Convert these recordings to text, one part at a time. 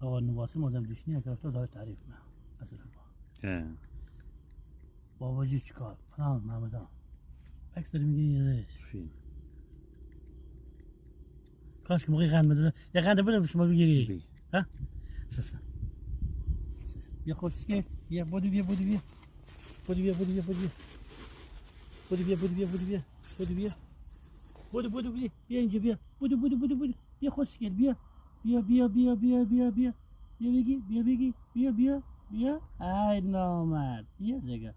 آقا نواسی مازم دوشنی که رفته داره تعریف نه اصلا باباجی چیکار فلان محمدان عکس داری میگیری یادش فیلم کاش که موقعی قند بده یه قند بده شما بگیری ها سفر بیا خوشگل بیا بودو بیا بودو بیا بودو بیا بودو بیا بودو بیا بودو بیا بودو بیا بودو بیا بودو بیا بودو بیا بیا اینجا بیا بودو بودو بودو بودو بیا خوشگل بیا بیا بیا بیا بیا بیا بیا بیا بگی بیا بگی بیا بیا بیا ای نامرد بیا دیگه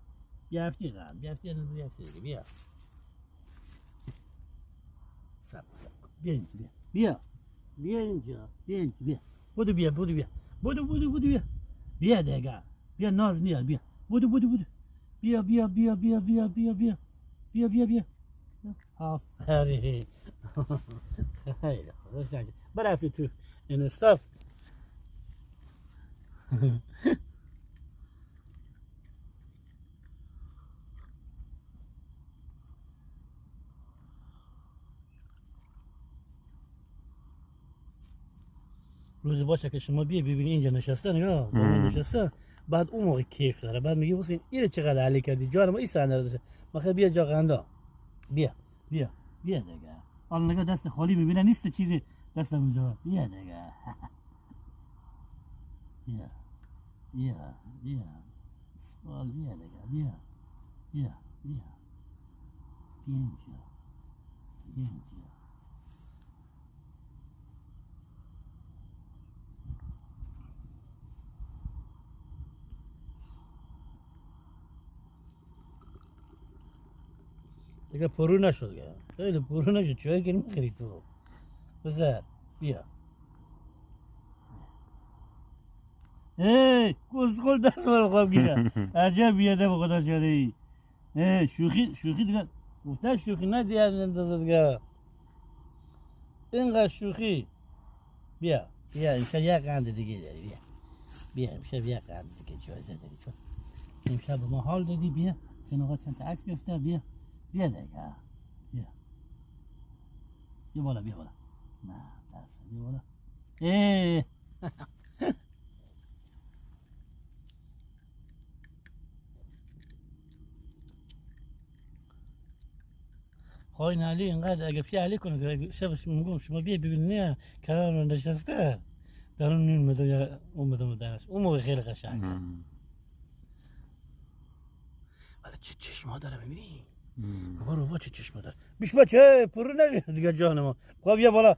بیا هفتی قند بیا هفتی بیا هفتی دیگه بیا سب بیا اینجا بیا بیا اینجا بیا اینجا بیا بودو بیا بودو بیا بودو بودو بودو بیا بیا دیگه بیا ناز نیاد بیا بودو بودو بودو بیا بیا بیا بیا بیا بیا بیا بیا بیا بیا آفرین خیلی خوب برفتی تو این استاف روز باشه که شما بیا ببینی اینجا نشسته نگاه نشسته بعد اون موقع کیف داره بعد میگه حسین اینو چقدر علی کردی جان ما این صحنه رو داشته بخیر بیا جا قندا بیا بیا بیا دیگه حالا نگاه دست خالی میبینه نیست چیزی دستم اونجا بیا دیگه بیا بیا بیا سوال بیا دیگه بیا بیا بیا بیا اینجا بیا اینجا دیگه پرو نشد دیگه خیلی پرو نشد چای که نمیخری تو بزر بیا کسخل دست رو خواب گیره عجب بیاده با خدا شده ای شوخی دیگه گفته شوخی ندیه اندازه دیگه اینقدر شوخی بیا بیا امشب یک قند دیگه داری بیا بیا امشب یک قند دیگه جایزه داری چون امشب ما حال دادی بیا سن آقا چند تا عکس گرفته بیا بیا دیگه بیا بیا بالا بیا بالا نه درست بیا بالا خواهی نالی اینقدر اگه پیالی کنه که شبش میگم شما بیا ببینی کنار رو نشسته در اون نیم مدو یا اون مدو درش اون موقع خیلی قشنگه ولی چه چشما داره میبینی؟ برو با چه چشما داره بیش بچه پرو نگه دیگه جان ما خب بیا بالا